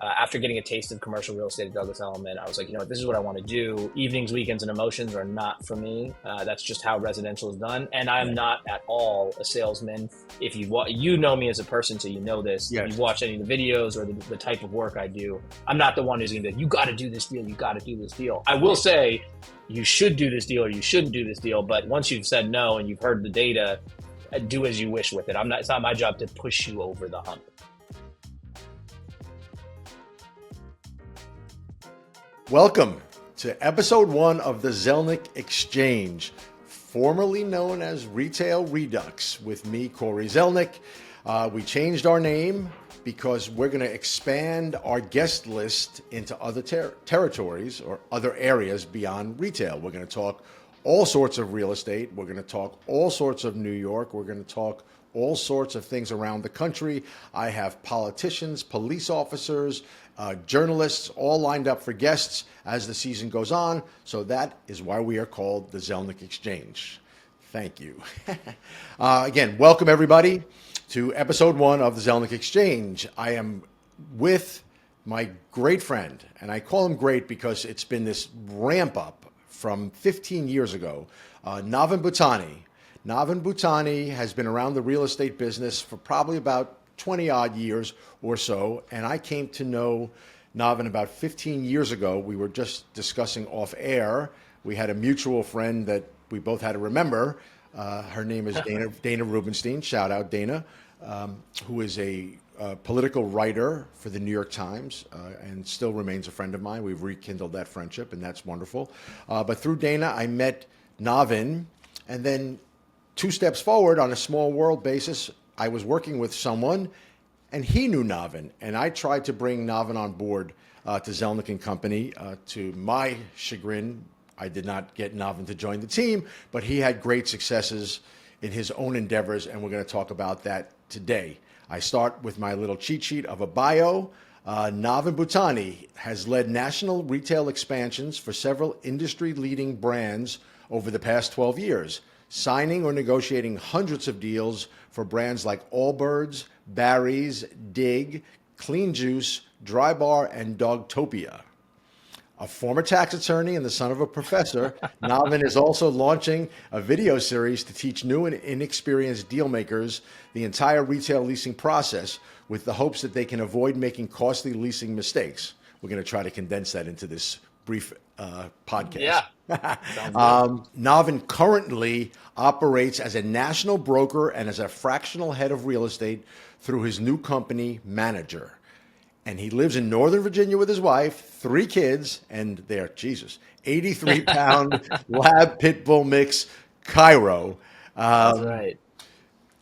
after getting a taste of commercial real estate at Douglas Elliman, I was like, this is what I want to do. Evenings, weekends, and emotions are not for me. That's just how residential is done. And I'm not at all a salesman. If you know me as a person, so you know this. Yes. If you've watched any of the videos or the type of work I do, I'm not the one who's going to be like, you got to do this deal. You got to do this deal. I will say you should do this deal or you shouldn't do this deal. But once you've said no and you've heard the data, do as you wish with it. It's not my job to push you over the hump. Welcome to episode 1 of the Zelnik Exchange, formerly known as Retail Redux, with me, Cory Zelnik. We changed our name because we're going to expand our guest list into other territories or other areas beyond retail. We're going to talk all sorts of real estate. We're going to talk all sorts of New York. We're going to talk all sorts of things around the country. I have politicians, police officers, journalists all lined up for guests as the season goes on. So that is why we are called the Zelnik Exchange. Thank you. Again, welcome everybody to episode 1 of the Zelnik Exchange. I am with my great friend, and I call him great because it's been this ramp up from 15 years ago, Navin Bhutani. Navin Bhutani has been around the real estate business for probably about 20 odd years or so. And I came to know Navin about 15 years ago. We were just discussing off air. We had a mutual friend that we both had to remember. Her name is Dana Rubenstein. Shout out Dana, who is a political writer for the New York Times and still remains a friend of mine. We've rekindled that friendship, and that's wonderful. But through Dana, I met Navin, and then 2 steps forward on a small world basis, I was working with someone, and he knew Navin, and I tried to bring Navin on board to Zelnik Company. To my chagrin, I did not get Navin to join the team, but he had great successes in his own endeavors, and we're going to talk about that today. I start with my little cheat sheet of a bio. Navin Bhutani has led national retail expansions for several industry-leading brands over the past 12 years, signing or negotiating hundreds of deals for brands like Allbirds, Barry's, Dig, Clean Juice, Dry Bar, and Dogtopia. A former tax attorney and the son of a professor, Navin is also launching a video series to teach new and inexperienced deal makers the entire retail leasing process with the hopes that they can avoid making costly leasing mistakes. We're going to try to condense that into this brief podcast. Yeah. Navin currently operates as a national broker and as a fractional head of real estate through his new company, managRE. And he lives in Northern Virginia with his wife, 3 kids, and they're, 83-pound lab pit bull mix, Cairo. That's right.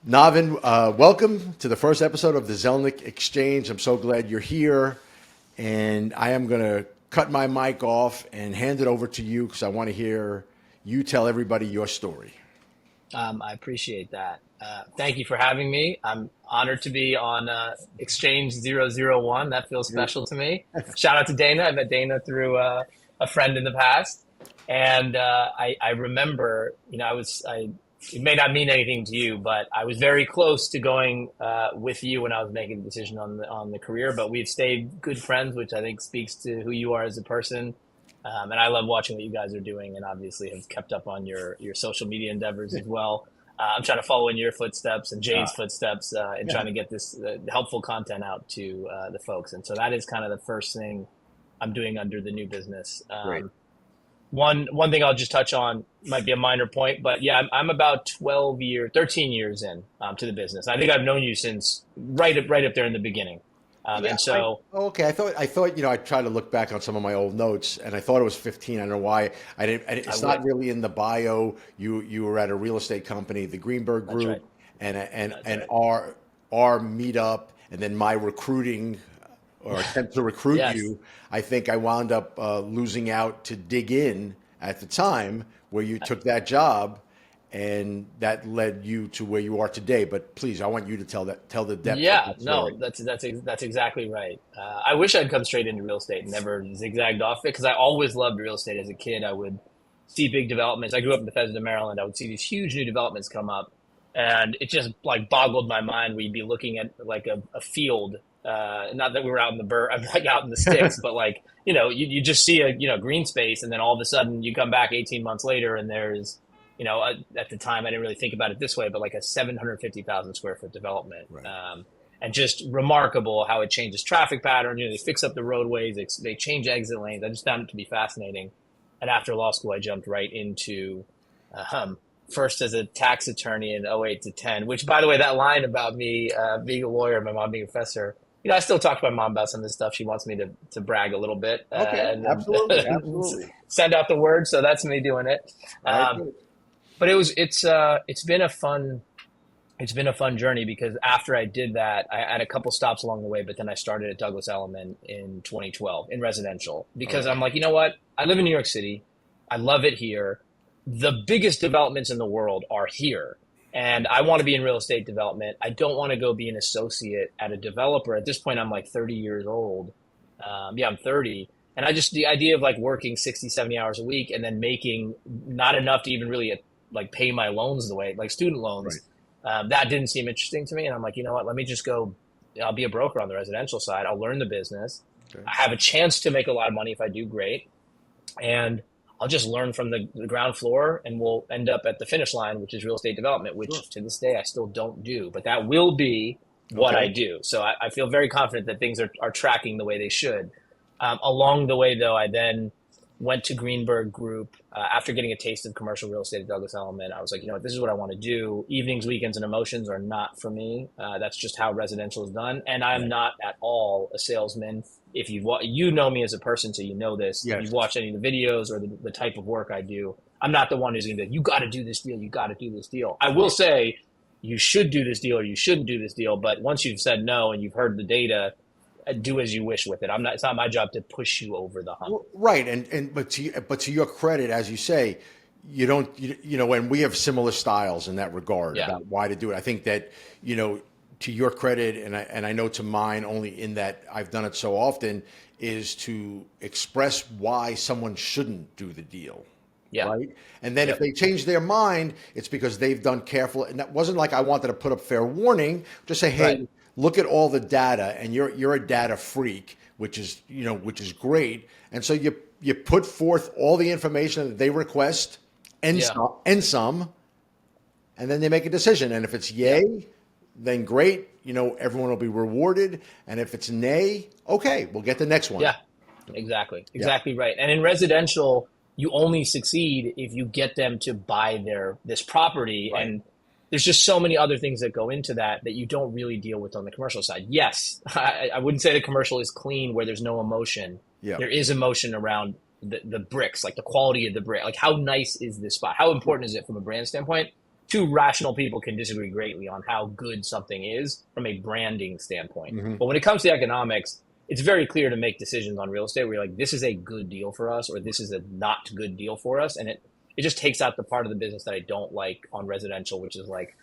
Navin, welcome to the first episode of the Zelnik Exchange. I'm so glad you're here. And I am going to cut my mic off and hand it over to you because I want to hear you tell everybody your story. I appreciate that. Thank you for having me. I'm honored to be on Exchange 001. That feels special to me. Shout out to Dana. I met Dana through a friend in the past. And I remember, it may not mean anything to you, but I was very close to going with you when I was making the decision on the career. But we've stayed good friends, which I think speaks to who you are as a person. And I love watching what you guys are doing, and obviously have kept up on your social media endeavors as well. I'm trying to follow in your footsteps and Jay's footsteps and trying to get this helpful content out to the folks. And so that is kind of the first thing I'm doing under the new business. Great. One thing I'll just touch on might be a minor point, but yeah, I'm about 13 years in to the business. I think I've known you since right up there in the beginning. And so, I thought, I tried to look back on some of my old notes, and I thought it was 15. I don't know why I didn't. It's not really in the bio. You were at a real estate company, the Greenberg Group, and our meetup, and then my recruiting or attempt to recruit you. I think I wound up losing out to Dig In at the time where you took that job. And that led you to where you are today. But please, I want you to tell the depth. Yeah, no, that's exactly right. I wish I'd come straight into real estate and never zigzagged off it, because I always loved real estate as a kid. I would see big developments. I grew up in Bethesda, Maryland. I would see these huge new developments come up, and it just like boggled my mind. We'd be looking at like a field not that we were out in I'm like out in the sticks, but like, you just see a, green space, and then all of a sudden you come back 18 months later and there's, at the time I didn't really think about it this way, but like a 750,000 square foot development. Right. And just remarkable how it changes traffic patterns. They fix up the roadways, they change exit lanes. I just found it to be fascinating. And after law school, I jumped right into, first as a tax attorney in 08 to 10, which, by the way, that line about me being a lawyer, my mom being a professor, I still talk to my mom about some of this stuff. She wants me to brag a little bit. Okay, absolutely. Send out the word. So that's me doing it. But it's been a fun journey, because after I did that, I had a couple stops along the way, but then I started at Douglas Elliman in 2012 in residential, because I'm like, you know what? I live in New York City. I love it here. The biggest developments in the world are here. And I want to be in real estate development. I don't want to go be an associate at a developer. At this point, I'm like 30 years old. I'm 30. And the idea of like working 60, 70 hours a week and then making not enough to even really like pay my loans the way, like student loans, that didn't seem interesting to me. And I'm like, you know what, let me just go, I'll be a broker on the residential side. I'll learn the business. Okay. I have a chance to make a lot of money if I do great. And I'll just learn from the ground floor, and we'll end up at the finish line, which is real estate development, which to this day I still don't do, but that will be what I do. So I feel very confident that things are tracking the way they should. Along the way, though, I then went to Greenberg Group after getting a taste of commercial real estate at Douglas Elliman. I was like, this is what I want to do. Evenings, weekends, and emotions are not for me. That's just how residential is done. And I'm not at all a salesman. If you know me as a person, so you know this. Yes. If you've watched any of the videos or the type of work I do, I'm not the one who's going to be like, you got to do this deal. You got to do this deal. I will say you should do this deal or you shouldn't do this deal. But once you've said no and you've heard the data, do as you wish with it. It's not my job to push you over the hump. Right. But to your credit, as you say, and we have similar styles in that regard about why to do it. I think that, to your credit, and I know to mine, only in that I've done it so often, is to express why someone shouldn't do the deal. Yeah. Right. And then if they change their mind, it's because they've done careful. And that wasn't like I wanted to put up fair warning. Just say, hey, look at all the data, and you're a data freak, which is great. And so you put forth all the information that they request and some, and then they make a decision. And if it's yay, then great, everyone will be rewarded. And if it's nay, okay, we'll get the next one. Yeah, exactly right. And in residential, you only succeed if you get them to buy this property. Right. And there's just so many other things that go into that you don't really deal with on the commercial side. Yes, I wouldn't say the commercial is clean where there's no emotion. Yeah. There is emotion around the bricks, like the quality of the brick. Like, how nice is this spot? How important is it from a brand standpoint? Two rational people can disagree greatly on how good something is from a branding standpoint. Mm-hmm. But when it comes to economics, it's very clear to make decisions on real estate where you're like, this is a good deal for us, or this is a not good deal for us. And it just takes out the part of the business that I don't like on residential, which is like,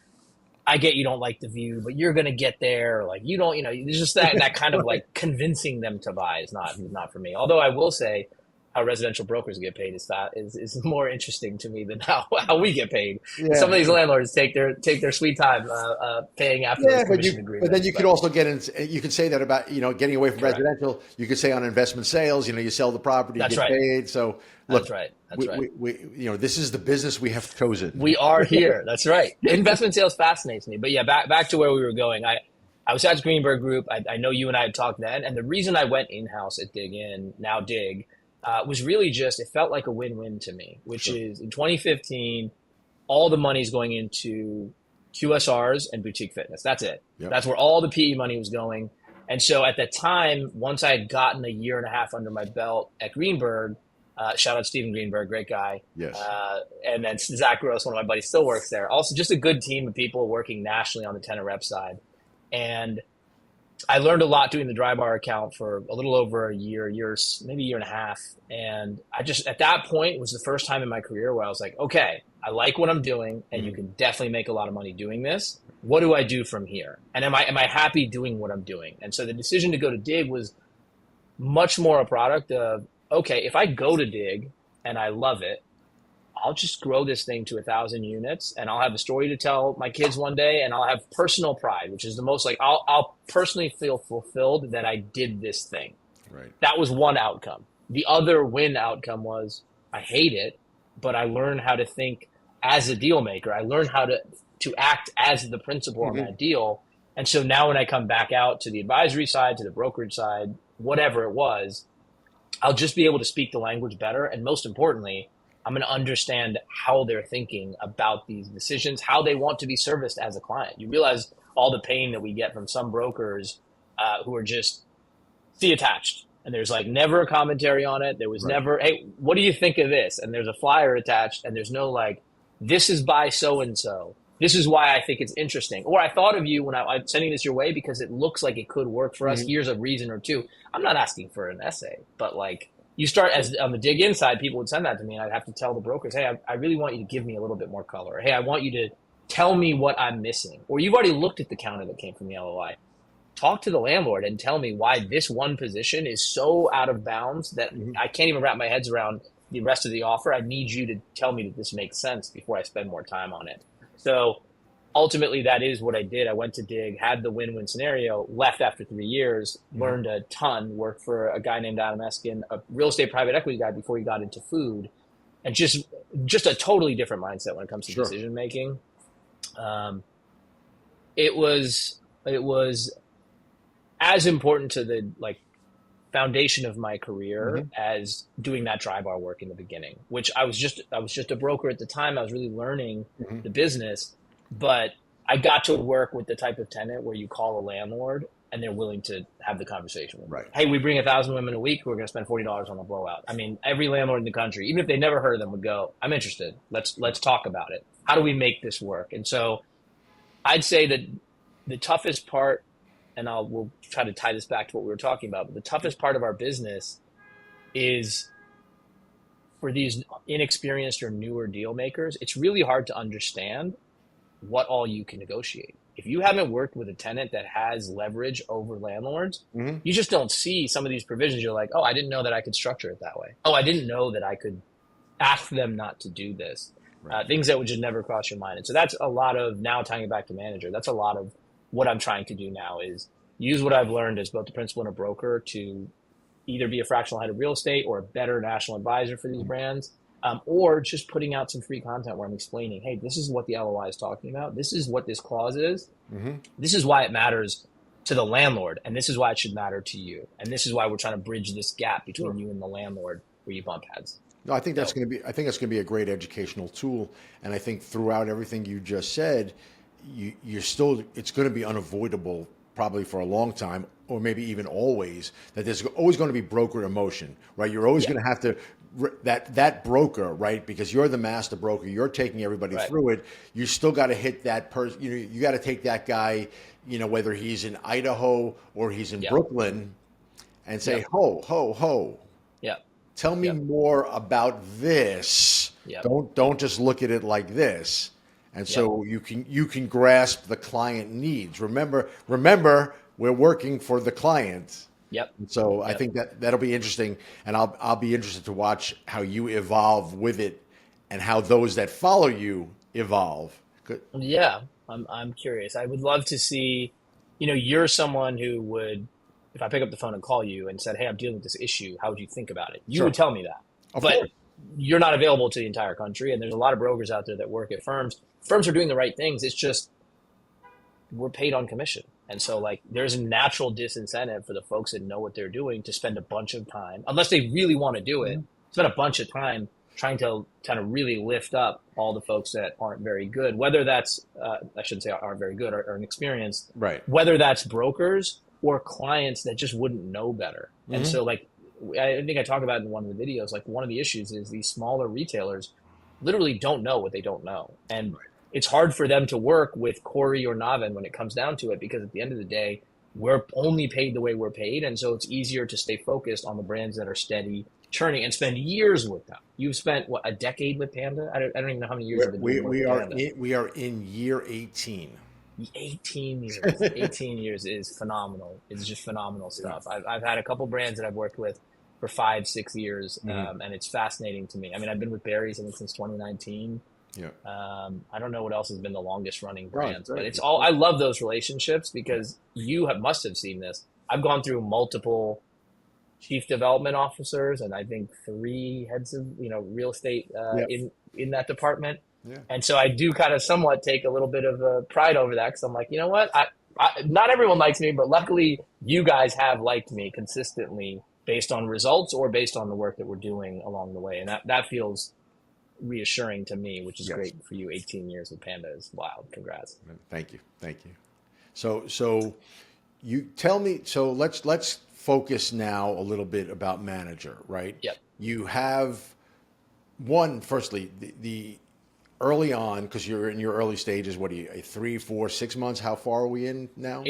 I get you don't like the view, but you're going to get there. Like, you don't, there's just that kind of like convincing them to buy is not for me. Although I will say, how residential brokers get paid is more interesting to me than how we get paid. Yeah. Some of these landlords take their sweet time paying after those commission agreements. But then you could also you could say that about getting away from residential. You could say on investment sales, you sell the property, you get paid. So look, that's right. We this is the business we have chosen. We are here. That's right. Investment sales fascinates me. But yeah, back to where we were going. I was at Greenberg Group. I know you and I had talked then, and the reason I went in-house at now Dig. Was really just, it felt like a win-win to me, which is in 2015, all the money's going into QSRs and boutique fitness. That's it. Yep. That's where all the PE money was going. And so at the time, once I had gotten a year and a half under my belt at Greenberg, shout out Stephen Greenberg, great guy. Yes. And then Zach Gross, one of my buddies, still works there. Also just a good team of people working nationally on the tenant rep side. And I learned a lot doing the dry bar account for a little over maybe a year and a half. And I just, at that point, it was the first time in my career where I was like, okay, I like what I'm doing, and you can definitely make a lot of money doing this. What do I do from here? And am I happy doing what I'm doing? And so the decision to go to Dig was much more a product of, okay, if I go to Dig and I love it, I'll just grow this thing to 1,000 units, and I'll have a story to tell my kids one day, and I'll have personal pride, which is the most like I'll personally feel fulfilled that I did this thing. Right. That was one outcome. The other win outcome was I hate it, but I learned how to think as a deal maker. I learned how to act as the principal on that deal. And so now when I come back out to the advisory side, to the brokerage side, whatever it was, I'll just be able to speak the language better. And most importantly, I'm going to understand how they're thinking about these decisions, how they want to be serviced as a client. You realize all the pain that we get from some brokers who are just see attached. And there's like never a commentary on it. There was never, hey, what do you think of this? And there's a flyer attached, and there's no like, this is by so-and-so. This is why I think it's interesting. Or I thought of you when I'm sending this your way because it looks like it could work for us. Here's a reason or two. I'm not asking for an essay, but like you start as on the dig inside, people would send that to me, and I'd have to tell the brokers, hey, I really want you to give me a little bit more color. Or, hey, I want you to tell me what I'm missing. Or you've already looked at the counter that came from the LOI. Talk to the landlord and tell me why this one position is so out of bounds that I can't even wrap my head around the rest of the offer. I need you to tell me that this makes sense before I spend more time on it. So ultimately, that is what I did. I went to dig, had the win-win scenario, left after 3 years, learned a ton, worked for a guy named Adam Eskin, a real estate private equity guy before he got into food, and just a totally different mindset when it comes to decision making. It was as important to the like foundation of my career as doing that dry bar work in the beginning, which I was just a broker at the time. I was really learning the business, but I got to work with the type of tenant where you call a landlord and they're willing to have the conversation with Hey, we bring 1,000 women a week. We're going to spend $40 on a blowout. I mean, every landlord in the country, even if they never heard of them, would go, I'm interested. Let's talk about it. How do we make this work? And so I'd say that the toughest part, and we'll try to tie this back to what we were talking about, but the toughest part of our business is for these inexperienced or newer deal makers, it's really hard to understand what all you can negotiate. If you haven't worked with a tenant that has leverage over landlords, you just don't see some of these provisions. You're like, oh, I didn't know that I could structure it that way. Oh, I didn't know that I could ask them not to do this. Things that would just never cross your mind. And so that's a lot of, now tying it back to manager, that's a lot of what I'm trying to do now is use what I've learned as both the principal and a broker to either be a fractional head of real estate or a better national advisor for these brands, or just putting out some free content where I'm explaining, hey, this is what the LOI is talking about. This is what this clause is. This is why it matters to the landlord, and this is why it should matter to you. And this is why we're trying to bridge this gap between you and the landlord where you bump heads. No, I think that's going to be a great educational tool. And I think throughout everything you just said, it's going to be unavoidable probably for a long time, or maybe even always, that there's always going to be broker emotion, right? You're always going to have to, that broker, right? Because you're the master broker, you're taking everybody through it. You still got to hit that person, you got to take that guy, whether he's in Idaho or he's in Brooklyn, and say, ho, ho, ho. Tell me more about this. Don't just look at it like this. And so you can grasp the client needs. Remember, we're working for the client. And so I think that'll be interesting, and I'll be interested to watch how you evolve with it, and how those that follow you evolve. Good. Yeah, I'm curious. I would love to see. You're someone who would, if I pick up the phone and call you and said, hey, I'm dealing with this issue, how would you think about it? You would tell me that. Of course. You're not available to the entire country, and there's a lot of brokers out there that work at firms. Firms are doing the right things. It's just we're paid on commission. And so like there's a natural disincentive for the folks that know what they're doing to spend a bunch of time, unless they really want to do it, spend a bunch of time trying to kind of really lift up all the folks that aren't very good, whether that's, I shouldn't say aren't very good or inexperienced, whether that's brokers or clients that just wouldn't know better. And so like, I think I talk about in one of the videos, like one of the issues is these smaller retailers literally don't know what they don't know. And it's hard for them to work with Cory or Navin when it comes down to it, because at the end of the day, we're only paid the way we're paid. And so it's easier to stay focused on the brands that are steady churning and spend years with them. You've spent a decade with Panda? I don't even know how many years you've been doing Panda. We are in year 18. 18 years. 18 years is phenomenal. It's just phenomenal stuff. I've had a couple brands that I've worked with for 5-6 years, and it's fascinating to me. I mean, I've been with Barry's, I think, since 2019. Yeah. I don't know what else has been the longest running Right, brands, right. but it's all, I love those relationships because must have seen this. I've gone through multiple chief development officers and I think 3 heads of, real estate Yep. in that department. Yeah. And so I do kind of somewhat take a little bit of pride over that because I'm like, you know what? Not everyone likes me, but luckily you guys have liked me consistently based on results or based on the work that we're doing along the way. And that feels reassuring to me, which is Yes. great for you. 18 years with Panda is wild. Congrats. Thank you. So you tell me, so let's focus now a little bit about manager, right? Yep. You have firstly, the early on, because you're in your early stages, what are you, 3, 4, 6 months? How far are we in now?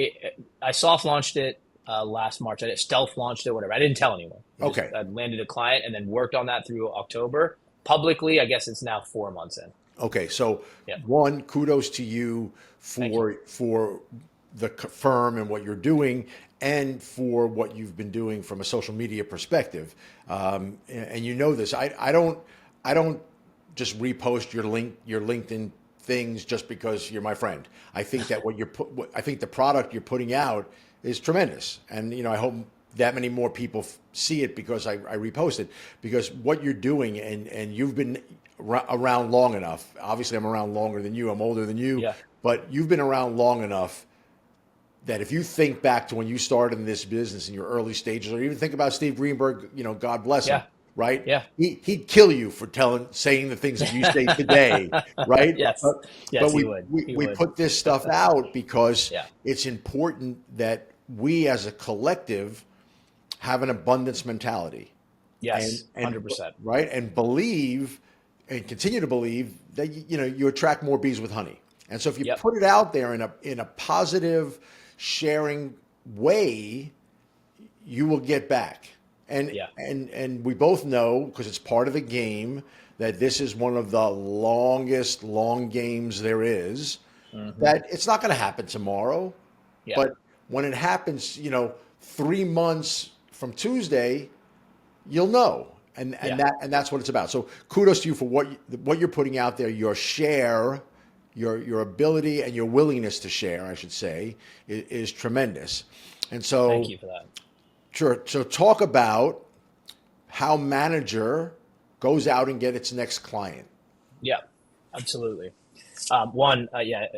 I soft launched it last March. I stealth launched it, whatever. I didn't tell anyone. Okay. I landed a client and then worked on that through October. Publicly, I guess it's now 4 months in. Okay, so Yep. kudos to you for the firm and what you're doing, and for what you've been doing from a social media perspective. And you know this. I don't just repost your LinkedIn things just because you're my friend. I think that I think the product you're putting out is tremendous, and I hope that many more people see it because I repost it, because what you're doing, and you've been around long enough. Obviously, I'm around longer than you. I'm older than you, Yeah. but you've been around long enough that if you think back to when you started in this business in your early stages, or even think about Steve Greenberg, God bless him, Yeah. right? Yeah. He'd kill you for saying the things that you say today, right? Yes. Yes, But he we would. put this stuff out because Yeah. it's important that we as a collective have an abundance mentality. Yes, and 100%. Right? And believe and continue to believe that you attract more bees with honey. And so if you Yep. put it out there in a positive, sharing way, you will get back. And Yeah. and we both know, because it's part of the game, that this is one of the longest long games there is. That it's not going to happen tomorrow, Yeah. but when it happens, 3 months from Tuesday, you'll know. And that's what it's about. So kudos to you for what you're putting out there. Your share, your ability and your willingness to share, I should say, is tremendous. And so Thank you for that. Sure. So talk about how manager goes out and get its next client. Yeah, absolutely. I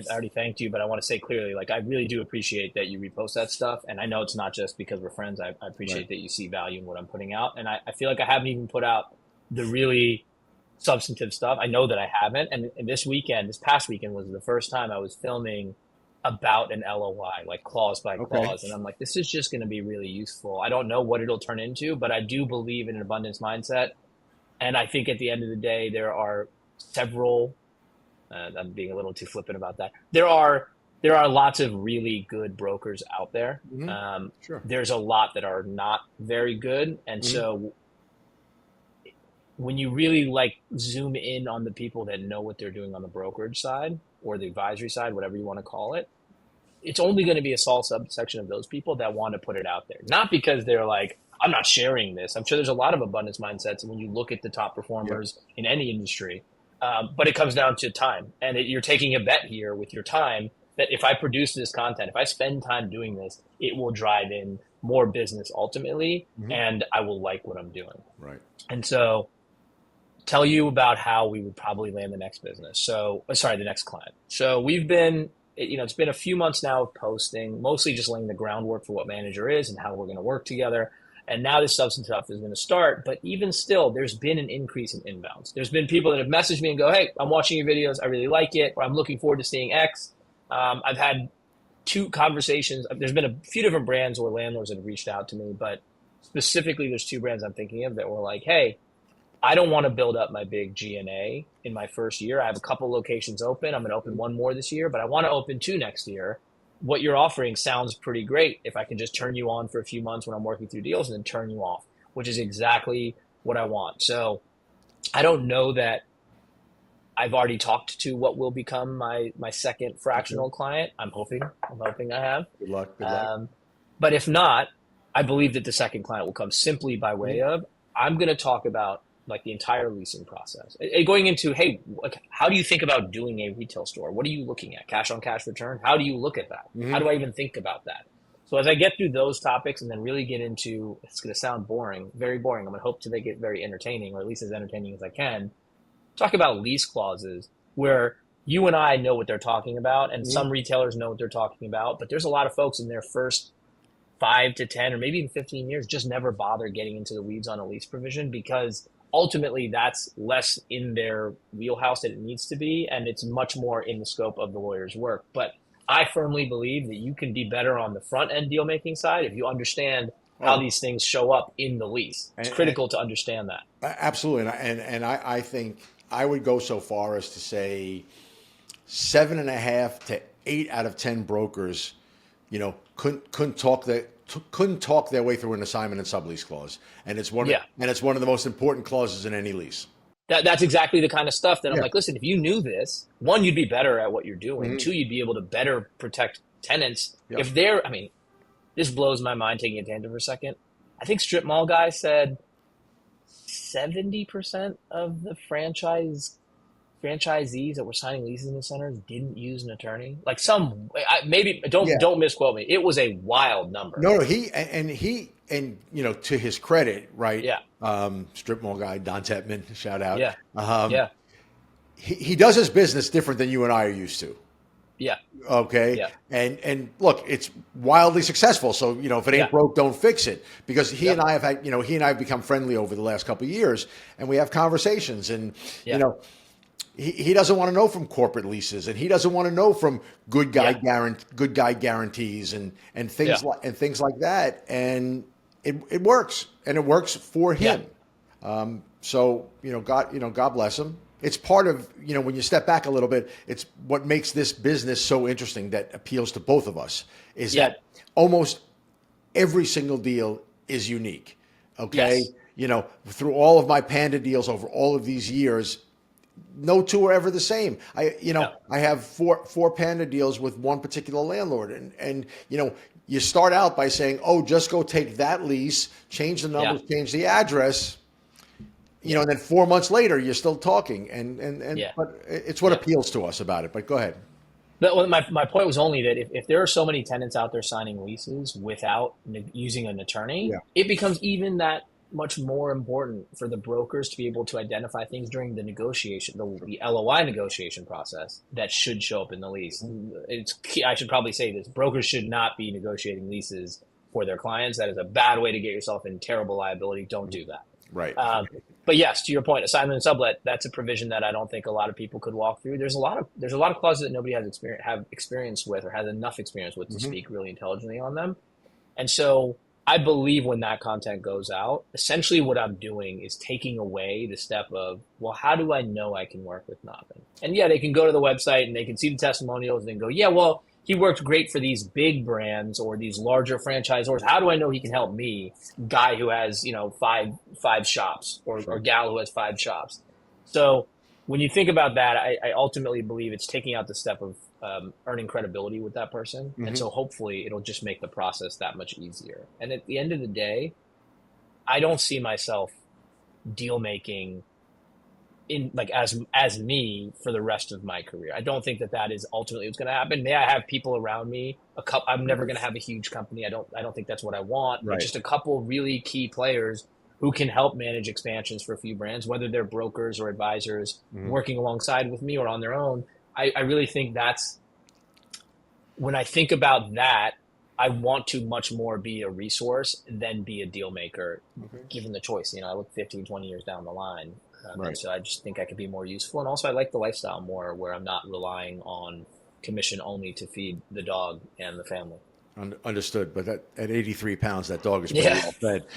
already thanked you, but I want to say clearly, I really do appreciate that you repost that stuff. And I know it's not just because we're friends. I appreciate Right. that you see value in what I'm putting out. And I feel like I haven't even put out the really substantive stuff. I know that I haven't. And this past weekend was the first time I was filming about an LOI, like clause by clause. And I'm like, this is just going to be really useful. I don't know what it'll turn into, but I do believe in an abundance mindset. And I think at the end of the day, there are several, I'm being a little too flippant about that. There are lots of really good brokers out there. Sure. There's a lot that are not very good. And so when you really zoom in on the people that know what they're doing on the brokerage side or the advisory side, whatever you want to call it, it's only going to be a small subsection of those people that want to put it out there. Not because they're like, I'm not sharing this. I'm sure there's a lot of abundance mindsets when you look at the top performers in any industry. But it comes down to time. And you're taking a bet here with your time that if I produce this content, if I spend time doing this, it will drive in more business ultimately, and I will like what I'm doing. Right. And so tell you about how we would probably land the next the next client. So we've been, it's been a few months now of posting, mostly just laying the groundwork for what managRE is and how we're going to work together. And now this substance stuff is going to start. But even still, there's been an increase in inbounds. There's been people that have messaged me and go, hey, I'm watching your videos. I really like it. Or I'm looking forward to seeing X. I've had 2 conversations. There's been a few different brands or landlords that have reached out to me. But specifically, there's 2 brands I'm thinking of that were like, hey, I don't want to build up my big G&A in my first year. I have a couple locations open. I'm going to open 1 more this year, but I want to open 2 next year. What you're offering sounds pretty great. If I can just turn you on for a few months when I'm working through deals and then turn you off, which is exactly what I want. So I don't know that I've already talked to what will become my second fractional client. I'm hoping I have. Good luck. Good luck. But if not, I believe that the second client will come simply by way of, I'm going to talk about like the entire leasing process. Going into, hey, how do you think about doing a retail store? What are you looking at? Cash on cash return? How do you look at that? How do I even think about that? So as I get through those topics and then really get into, it's going to sound boring, very boring. I'm going to hope to make it very entertaining, or at least as entertaining as I can. Talk about lease clauses where you and I know what they're talking about, and some retailers know what they're talking about, but there's a lot of folks in their first 5 to 10 or maybe even 15 years just never bother getting into the weeds on a lease provision, because ultimately that's less in their wheelhouse than it needs to be, and it's much more in the scope of the lawyer's work. But I firmly believe that you can be better on the front end deal making side if you understand how these things show up in the lease. It's critical to understand that. Absolutely. And I think I would go so far as to say 7.5 to 8 out of 10 brokers, couldn't talk their way through an assignment and sublease clause, and it's one of the most important clauses in any lease. That's exactly the kind of stuff that I'm like, listen, if you knew this, one, you'd be better at what you're doing. Two, you'd be able to better protect tenants. If they're, this blows my mind, taking a tangent for a second. I think strip mall guy said 70% of the franchisees that were signing leases in the centers didn't use an attorney. Like don't misquote me. It was a wild number. No, to his credit, right? Yeah. Strip mall guy Don Tetman, shout out. Yeah. He does his business different than you and I are used to. Yeah. Okay. Yeah. And look, it's wildly successful. So, if it ain't broke, don't fix it. Because he and I have become friendly over the last couple of years, and we have conversations, and he doesn't want to know from corporate leases, and he doesn't want to know from good guy guarantees and things like that. And it works, and it works for him. So God bless him. It's part of, when you step back a little bit, it's what makes this business so interesting that appeals to both of us is that almost every single deal is unique. Okay. Yes. Through all of my Panda deals over all of these years, no two are ever the same. I have four Panda deals with one particular landlord, and you start out by saying, oh, just go take that lease, change the numbers, change the address. And then 4 months later, you're still talking, but it's what appeals to us about it. But go ahead. But my point was only that if there are so many tenants out there signing leases without using an attorney, it becomes even that much more important for the brokers to be able to identify things during the negotiation, the LOI negotiation process that should show up in the lease. It's key. I should probably say this: brokers should not be negotiating leases for their clients. That is a bad way to get yourself in terrible liability. Don't do that. Right. But yes, to your point, assignment and sublet, that's a provision that I don't think a lot of people could walk through. There's a lot of clauses that nobody has experience with, or has enough experience with to speak really intelligently on them. And so I believe when that content goes out, essentially what I'm doing is taking away the step of, well, how do I know I can work with Navin? And they can go to the website and they can see the testimonials and then go, well, he worked great for these big brands or these larger franchisors. How do I know he can help me, guy who has, five shops or gal who has 5 shops? So when you think about that, I ultimately believe it's taking out the step of earning credibility with that person. And so hopefully it'll just make the process that much easier. And at the end of the day, I don't see myself deal making in as me for the rest of my career. I don't think that is ultimately what's going to happen. May I have people around me? I'm never going to have a huge company. I don't think that's what I want. Right. But just a couple really key players who can help manage expansions for a few brands, whether they're brokers or advisors working alongside with me or on their own. I really think that's, when I think about that, I want to much more be a resource than be a deal maker, given the choice. I look 15, 20 years down the line. And so I just think I could be more useful. And also I like the lifestyle more, where I'm not relying on commission only to feed the dog and the family. Understood. But at 83 pounds, that dog is pretty well fed.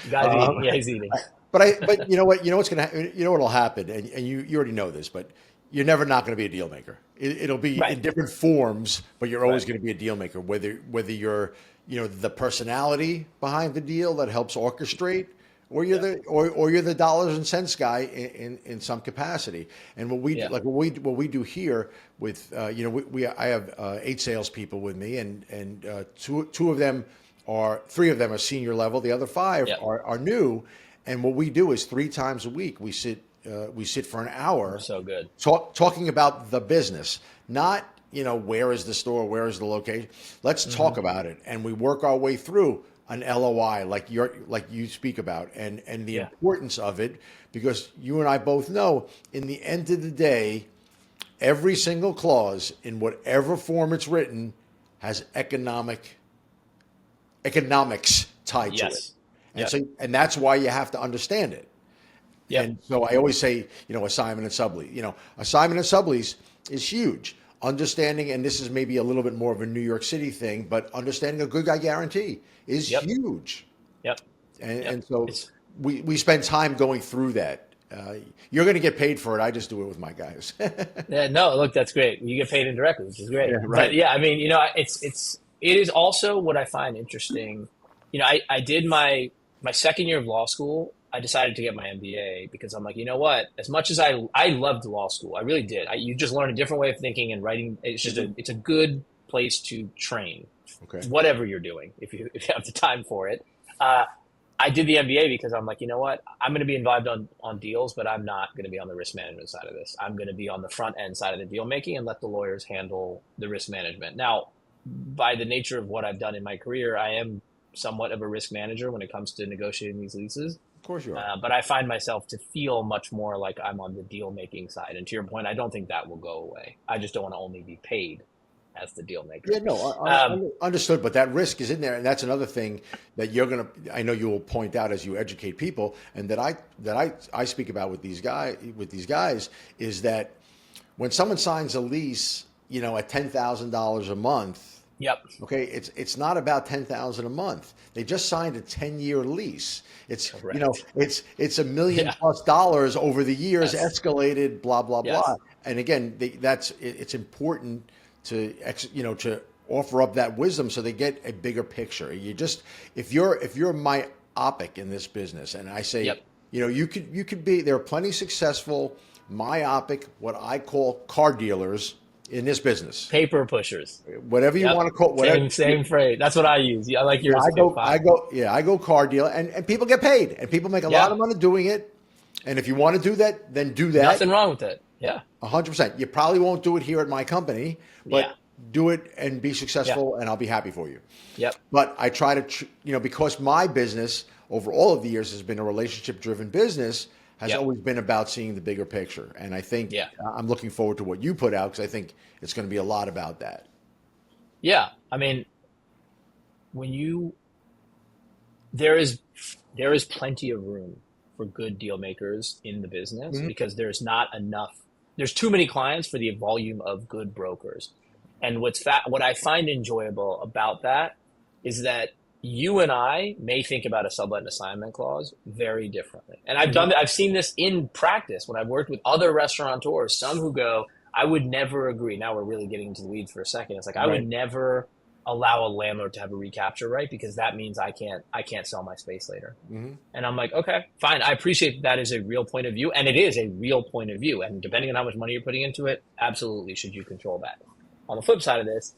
He's eating. But you know what? What's going to happen? What'll happen? And you already know this, but you're never not going to be a deal maker. It'll be in different forms, but you're always going to be a deal maker. Whether you're the personality behind the deal that helps orchestrate, or you're the dollars and cents guy in some capacity. And what we do here with I have 8 salespeople with me, and two of them are, 3 of them are senior level. The other 5 Yep. are new. And what we do is 3 times a week, we sit for an hour So good. talking about the business, not, where is the store, where is the location. Let's talk about it. And we work our way through an LOI like you speak about, and the importance of it, because you and I both know in the end of the day, every single clause in whatever form it's written has economics tied to it. And so, and that's why you have to understand it. Yep. And so I always say, assignment and sublease. Assignment and sublease is huge. Understanding, and this is maybe a little bit more of a New York City thing, but understanding a good guy guarantee is huge. Yep. And so we spend time going through that. You're going to get paid for it. I just do it with my guys. Yeah, no, look, that's great. You get paid indirectly, which is great. Yeah, right. But I mean, it is also what I find interesting. I did my second year of law school. I decided to get my MBA because I'm like, you know what? As much as I loved law school, I really did. You just learn a different way of thinking and writing. It's just it's a good place to train. Okay. Whatever you're doing, if you have the time for it. I did the MBA because I'm like, you know what? I'm going to be involved on deals, but I'm not going to be on the risk management side of this. I'm going to be on the front end side of the deal making and let the lawyers handle the risk management. Now, by the nature of what I've done in my career, I am somewhat of a risk manager when it comes to negotiating these leases. Of course you are. But I find myself to feel much more like I'm on the deal making side. And to your point, I don't think that will go away. I just don't want to only be paid as the deal maker. Yeah, no, understood. But that risk is in there, and that's another thing that I know you will point out as you educate people, and that I speak about with these guys is that when someone signs a lease, at $10,000 a month. Yep. Okay, it's not about $10,000 a month. They just signed a 10-year lease. It's correct. It's $1 million plus over the years, escalated, blah blah blah. And again, it's important to offer up that wisdom so they get a bigger picture. If you're myopic in this business, and I say, you could be, there are plenty successful myopic, what I call car dealers in this business, paper pushers, whatever you want to call, whatever. Same phrase. That's what I use. I like yours. I go car dealer, and people get paid, and people make a lot of money doing it. And if you want to do that, then do that. Nothing wrong with it. Yeah, 100%. You probably won't do it here at my company, but do it and be successful, and I'll be happy for you. Yep. But I try to, because my business over all of the years has been a relationship-driven business. Has always been about seeing the bigger picture. And I think I'm looking forward to what you put out, because I think it's going to be a lot about that. Yeah. I mean, there is plenty of room for good deal makers in the business, because there's too many clients for the volume of good brokers. And what I find enjoyable about that is that you and I may think about a sublet and assignment clause very differently. And I've seen this in practice when I've worked with other restaurateurs, some who go, I would never agree. Now we're really getting into the weeds for a second. It's like, I would never allow a landlord to have a recapture right, because that means I can't sell my space later. And I'm like, okay, fine. I appreciate that is a real point of view, and it is a real point of view. And depending on how much money you're putting into it, absolutely should you control that. On the flip side of this,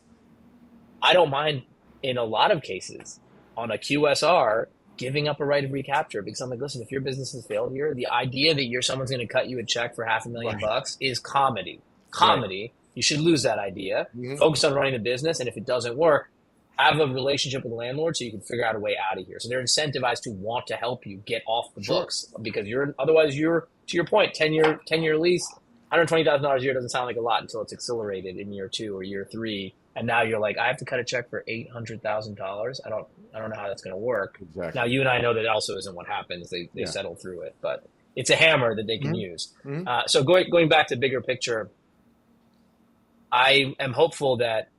I don't mind in a lot of cases on a QSR giving up a right of recapture, because I'm like, listen, if your business has failed here, the idea that someone's going to cut you a check for $500,000 is comedy. Right. You should lose that idea. Focus on running the business, and if it doesn't work, have a relationship with the landlord so you can figure out a way out of here. So they're incentivized to want to help you get off the books, because otherwise you're, to your point, 10-year lease, $120,000 a year doesn't sound like a lot until it's accelerated in year 2 or year 3. And now you're like, I have to cut a check for $800,000. I don't know how that's going to work. Exactly. Now you and I know that also isn't what happens. They settle through it, but it's a hammer that they can use. So going back to bigger picture, I am hopeful that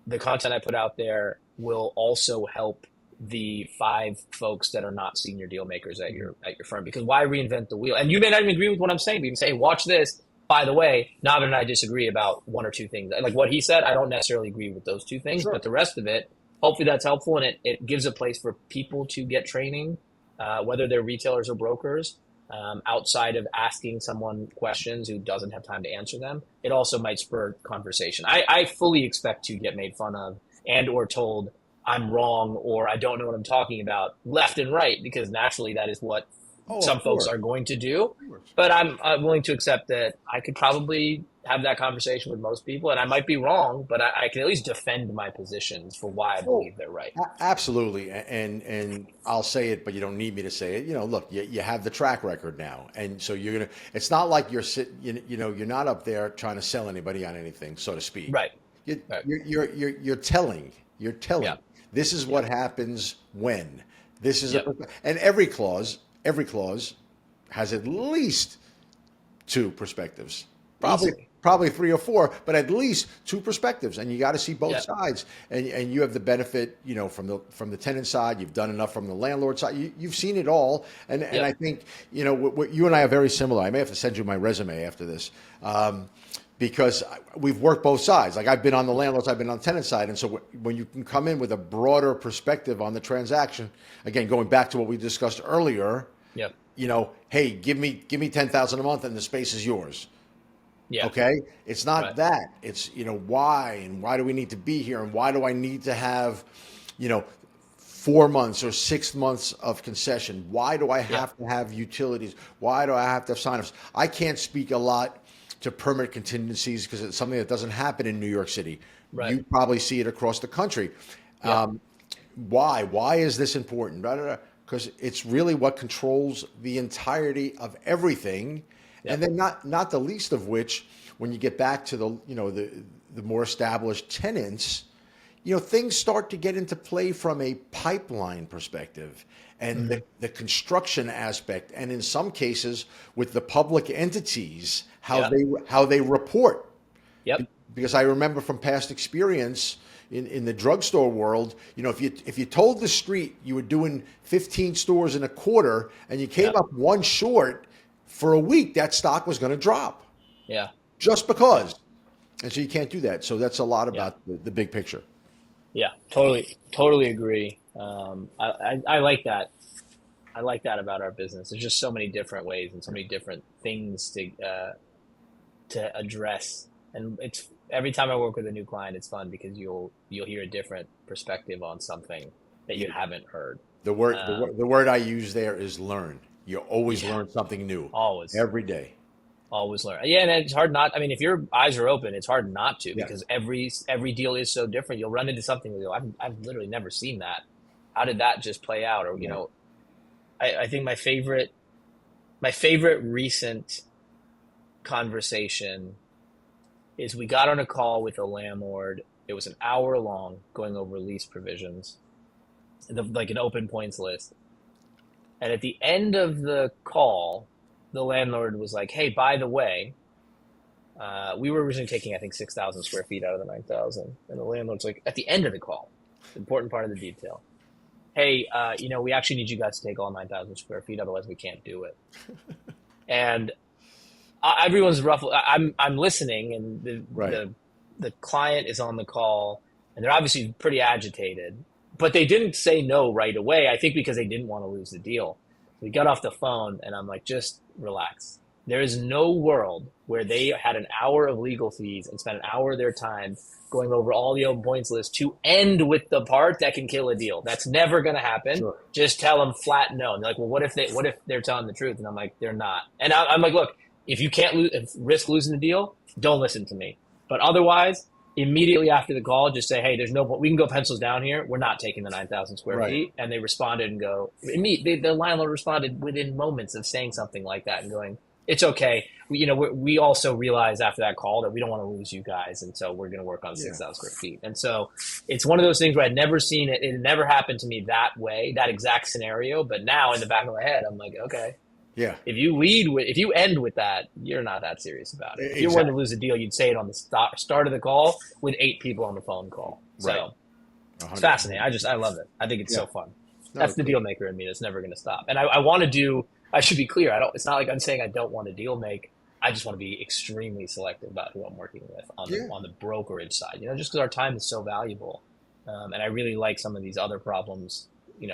the content I put out there will also help the 5 folks that are not senior deal makers at your firm, because why reinvent the wheel? And you may not even agree with what I'm saying, but you can say, hey, watch this. By the way, Navin and I disagree about 1 or 2 things. Like what he said, I don't necessarily agree with those 2 things, but the rest of it, hopefully that's helpful, and it gives a place for people to get training, whether they're retailers or brokers, outside of asking someone questions who doesn't have time to answer them. It also might spur conversation. I fully expect to get made fun of and or told I'm wrong or I don't know what I'm talking about left and right, because naturally that is what Oh, some of folks course. are going to do. Of course. But I'm willing to accept that I could probably have that conversation with most people, and I might be wrong, but I can at least defend my positions for why I Oh, believe they're right. absolutely. And I'll say it, but you don't need me to say it. Look, you have the track record now, and so you're gonna. It's not like you're you're not up there trying to sell anybody on anything, so to speak. Right. You, Right. you're telling. You're telling. Yeah. This is what happens when. This is Yep. and every clause has at least two perspectives. Probably Easily. probably three or four, but at least two perspectives, and you got to see both Yeah. sides. And you have the benefit, from the tenant side. You've done enough from the landlord side. You've seen it all, and I think what you and I are very similar. I may have to send you my resume after this. Because we've worked both sides. Like I've been on the landlord side, I've been on the tenant side. And so when you can come in with a broader perspective on the transaction, again, going back to what we discussed earlier, Yep. hey, give me 10,000 a month and the space is yours. Yeah. Okay. It's not Right. that. It's, why, and why do we need to be here? And why do I need to have, 4 months or 6 months of concession? Why do I have to have utilities? Why do I have to have signups? I can't speak a lot to permit contingencies because it's something that doesn't happen in New York City. Right. You probably see it across the country. Yeah. Why? Why is this important? Because it's really what controls the entirety of everything, and then not the least of which, when you get back to the more established tenants, things start to get into play from a pipeline perspective and the construction aspect, and in some cases with the public entities, how they report. Yep. Because I remember from past experience in the drugstore world, if you told the street you were doing 15 stores in a quarter and you came up one short for a week, that stock was going to drop. Yeah. Just because. And so you can't do that. So that's a lot about the big picture. Yeah. Totally agree. I like that. I like that about our business. There's just so many different ways and so many different things to address. And it's every time I work with a new client, it's fun because you'll hear a different perspective on something that you haven't heard. The word I use there is learn. You always learn something new. Always. Every day. Always learn. Yeah, and it's hard not. I mean, if your eyes are open, it's hard not to, Yeah. because every deal is so different. You'll run into something where you go, I've literally never seen that. How did that just play out? Or I think my favorite recent conversation is we got on a call with a landlord. It was an hour long, going over lease provisions, like an open points list. And at the end of the call, the landlord was like, hey, by the way, we were originally taking, I think, 6,000 square feet out of the 9,000. And the landlord's like, at the end of the call, the important part of the detail, hey, we actually need you guys to take all 9,000 square feet, otherwise we can't do it. And everyone's roughly, I'm listening, and the client is on the call, and they're obviously pretty agitated, but they didn't say no right away, I think because they didn't want to lose the deal. We got off the phone, and I'm like, just relax. There is no world where they had an hour of legal fees and spent an hour of their time going over all the open points list to end with the part that can kill a deal. That's never going to happen. Sure. Just tell them flat no. And they're like, well, what if they're telling the truth? And I'm like, they're not. And I'm like, look, if you can't risk losing the deal, don't listen to me. But otherwise, immediately after the call, just say, hey, we can go pencils down here. We're not taking the 9,000 square feet. And they responded and the landlord responded within moments of saying something like that and going, it's okay. We also realized after that call that we don't want to lose you guys. And so we're going to work on 6,000 square feet. And so it's one of those things where I'd never seen it. It never happened to me that way, that exact scenario. But now in the back of my head, I'm like, okay. Yeah. If you end with that, you're not that serious about it. If Exactly. you're willing to lose a deal, you'd say it on the start of the call with 8 people on the phone call. So it's fascinating. I love it. I think it's so fun. That's the deal maker in me that's never going to stop. And I want to do. I should be clear. It's not like I'm saying I don't want to deal make. I just want to be extremely selective about who I'm working with on the brokerage side. Just because our time is so valuable, and I really like some of these other problems.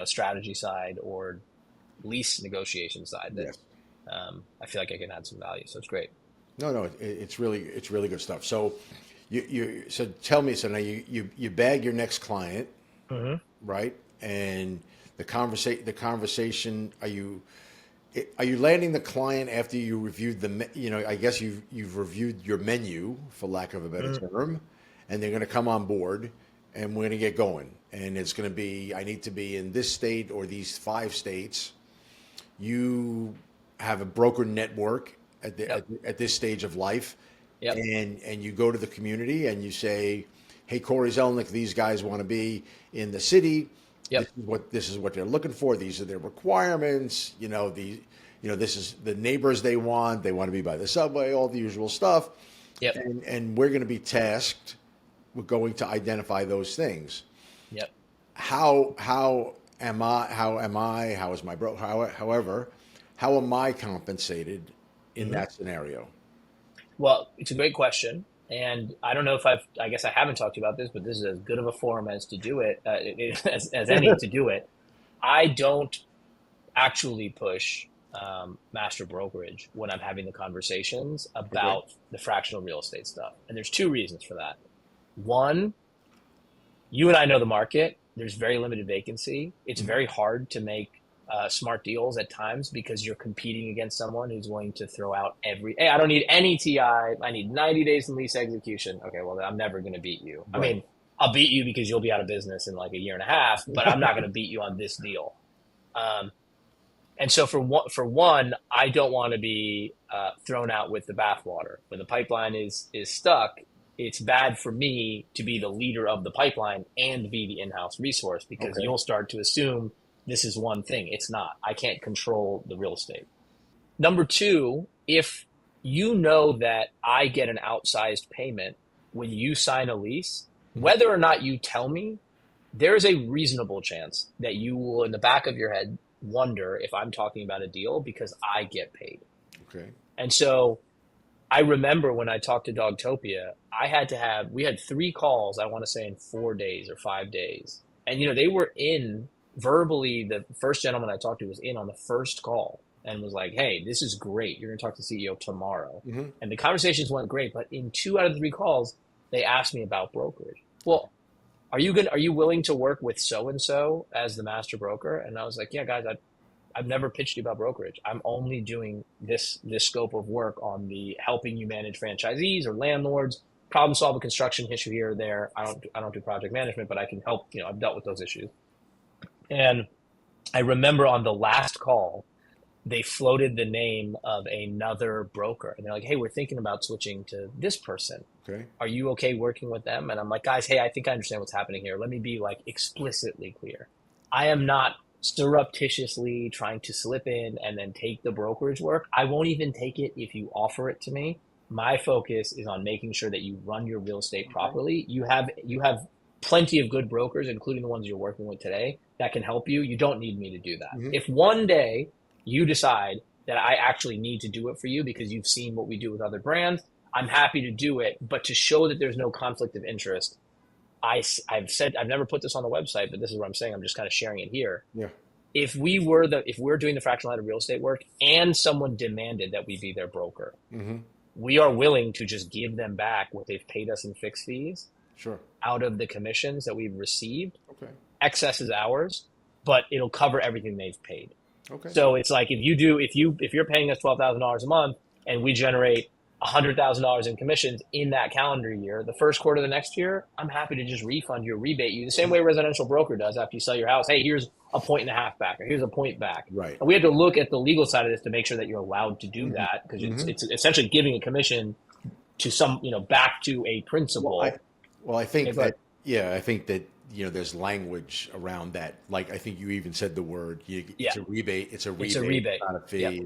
Strategy side or lease negotiation side that I feel like I can add some value. So it's great. No, it's really good stuff. So you so tell me, so now you bag your next client, right? And the conversation, are you landing the client after you reviewed I guess you've reviewed your menu, for lack of a better term, and they're going to come on board, and we're going to get going. And it's going to be, I need to be in this state or these 5 states. You have a broker network at this stage of life, and you go to the community and you say, hey, Cory Zelnik, these guys want to be in the city. This is what they're looking for. These are their requirements. This is the neighbors they want. They want to be by the subway, all the usual stuff. And we're going to be tasked with going to identify those things. How am I? How is my bro? However, how am I compensated in that scenario? Well, it's a great question. And I don't know if I guess I haven't talked to you about this, but this is as good of a forum as to do it, as any to do it. I don't actually push master brokerage when I'm having the conversations about the fractional real estate stuff. And there's 2 reasons for that. One, you and I know the market. There's very limited vacancy. It's very hard to make smart deals at times because you're competing against someone who's willing to throw out hey, I don't need any TI. I need 90 days in lease execution. Okay, well, I'm never going to beat you. Right. I mean, I'll beat you because you'll be out of business in like a year and a half, but I'm not going to beat you on this deal. And so for one, I don't want to be thrown out with the bathwater. When the pipeline is stuck, it's bad for me to be the leader of the pipeline and be the in-house resource because you'll start to assume this is one thing. It's not. I can't control the real estate. Number 2, if you know that I get an outsized payment when you sign a lease, whether or not you tell me, there's a reasonable chance that you will, in the back of your head, wonder if I'm talking about a deal because I get paid. Okay. And so I remember when I talked to Dogtopia, we had 3 calls, I want to say in 4 days or 5 days. And, they were in verbally, the first gentleman I talked to was in on the first call and was like, hey, this is great. You're going to talk to the CEO tomorrow. And the conversations went great. But in 2 out of the 3 calls, they asked me about brokerage. Well, are you willing to work with so-and-so as the master broker? And I was like, yeah, guys, I've never pitched you about brokerage. I'm only doing this scope of work on the helping you manage franchisees or landlords, problem solve a construction issue here or there. I don't do project management, but I can help. I've dealt with those issues. And I remember on the last call, they floated the name of another broker. And they're like, hey, we're thinking about switching to this person. Okay. Are you okay working with them? And I'm like, guys, hey, I think I understand what's happening here. Let me be explicitly clear. I am not surreptitiously trying to slip in and then take the brokerage work. I won't even take it if you offer it to me. My focus is on making sure that you run your real estate properly. You have plenty of good brokers, including the ones you're working with today, that can help you. You don't need me to do that. If one day you decide that I actually need to do it for you because you've seen what we do with other brands, I'm happy to do it. But to show that there's no conflict of interest, I've said, I've never put this on the website, but this is what I'm saying. I'm just kind of sharing it here. Yeah. If we're doing the fractional real estate work and someone demanded that we be their broker, we are willing to just give them back what they've paid us in fixed fees. Sure. Out of the commissions that we've received. Okay. Excess is ours, but it'll cover everything they've paid. Okay. So it's like if you're paying us $12,000 a month and we generate $100,000 in commissions in that calendar year, the first quarter of the next year, I'm happy to just refund you or rebate you the same way a residential broker does after you sell your house. Hey, here's a 1.5 back, or here's a point back. Right. And we have to look at the legal side of this to make sure that you're allowed to do that because it's essentially giving a commission to back to a principal. I think that there's language around that. Like, I think you even said the word, it's a rebate. It's a rebate, not a fee. Yep.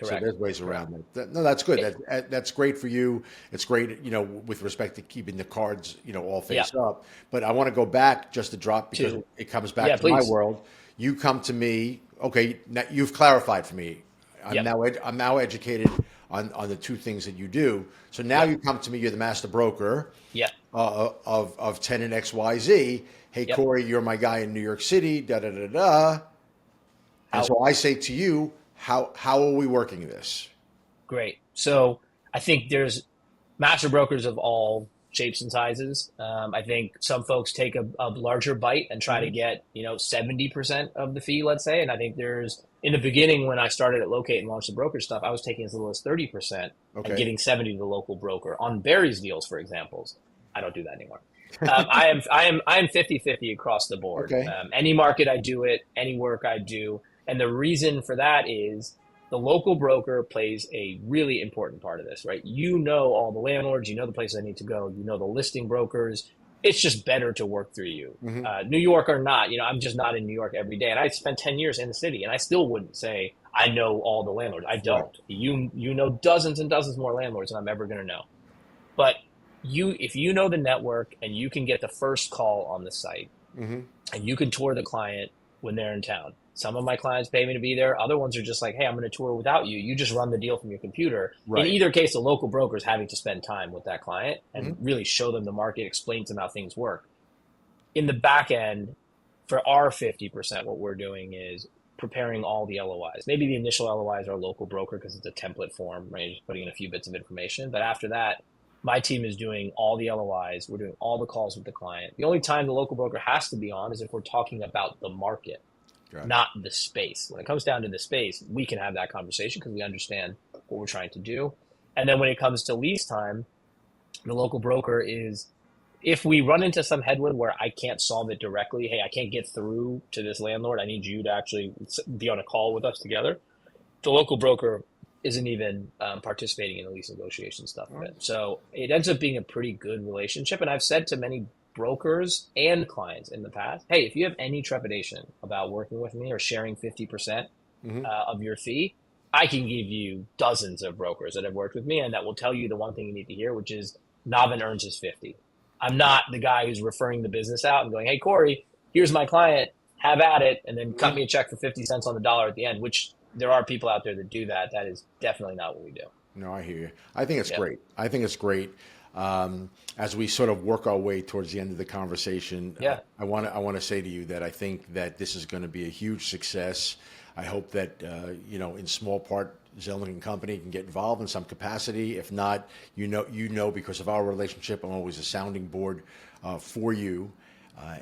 So Correct. there's ways around that. No, that's good. That's great for you. It's great, with respect to keeping the cards, all face up. But I want to go back just to drop because it comes back to my world. You come to me. Okay, now you've clarified for me. I'm now educated on the 2 things that you do. So now you come to me. You're the master broker. Yeah. Of tenant XYZ. Hey, Cory, you're my guy in New York City. Da da da da. And so I say to you, how are we working this? Great. So I think there's master brokers of all shapes and sizes. I think some folks take a larger bite and try to get, 70% of the fee, let's say. And I think in the beginning, when I started at Locate and launched the broker stuff, I was taking as little as 30% and getting 70 to the local broker on Barry's deals, for examples. I don't do that anymore. I am 50-50 across the board. Okay. Any market I do it, any work I do. And the reason for that is the local broker plays a really important part of this, right? You know all the landlords, you know the places I need to go, you know the listing brokers. It's just better to work through you. New York or not, I'm just not in New York every day. And I spent 10 years in the city, and I still wouldn't say I know all the landlords. I don't. Right. You know dozens and dozens more landlords than I'm ever going to know. But if you know the network and you can get the first call on the site, and you can tour the client when they're in town. Some of my clients pay me to be there. Other ones are just like, hey, I'm going to tour without you. You just run the deal from your computer. Right. In either case, the local broker is having to spend time with that client and really show them the market, explain to them how things work. In the back end, for our 50%, what we're doing is preparing all the LOIs. Maybe the initial LOIs are local broker because it's a template form, right? Just putting in a few bits of information. But after that, my team is doing all the LOIs. We're doing all the calls with the client. The only time the local broker has to be on is if we're talking about the market. Not the space. When it comes down to the space, we can have that conversation because we understand what we're trying to do. And then when it comes to lease time, the local broker is, if we run into some headwind where I can't solve it directly, hey, I can't get through to this landlord, I need you to actually be on a call with us together, the local broker isn't even participating in the lease negotiation stuff of it. So it ends up being a pretty good relationship. And I've said to many brokers and clients in the past, hey, if you have any trepidation about working with me or sharing 50% of your fee, I can give you dozens of brokers that have worked with me and that will tell you the one thing you need to hear, which is Navin earns his 50. I'm not the guy who's referring the business out and going, hey, Cory, here's my client, have at it, and then cut me a check for 50 cents on the dollar at the end, which there are people out there that do that. That is definitely not what we do. No, I hear you. I think it's great. I think it's great. As we sort of work our way towards the end of the conversation, I want to say to you that I think that this is going to be a huge success. I hope that in small part, Zelnik Company can get involved in some capacity. If not, because of our relationship, I'm always a sounding board for you. I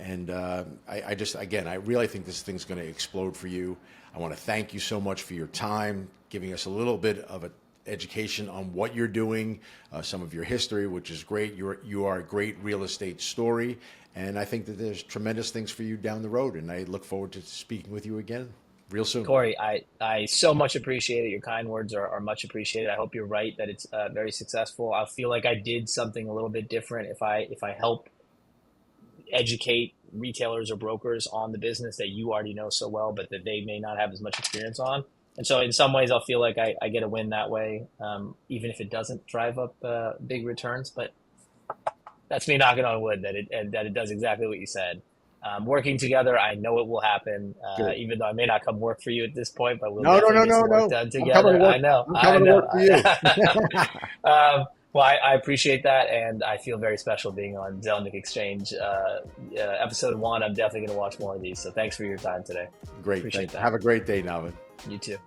really think this thing's going to explode for you. I want to thank you so much for your time, giving us a little bit of an education on what you're doing, some of your history, which is great. You are a great real estate story, and I think that there's tremendous things for you down the road, and I look forward to speaking with you again real soon. Cory, I so much appreciate it. Your kind words are much appreciated. I hope you're right that it's very successful. I feel like I did something a little bit different if I help educate retailers or brokers on the business that you already know so well, but that they may not have as much experience on. And so in some ways, I'll feel like I get a win that way, even if it doesn't drive up big returns. But that's me knocking on wood that it does exactly what you said. Working together, I know it will happen, even though I may not come work for you at this point, but we'll get some work done together. I know. I'm coming to work for you. Well, I appreciate that, and I feel very special being on Zelnik Exchange. Episode 1, I'm definitely going to watch more of these, so thanks for your time today. Great. Appreciate that. Have a great day, Navin. You too.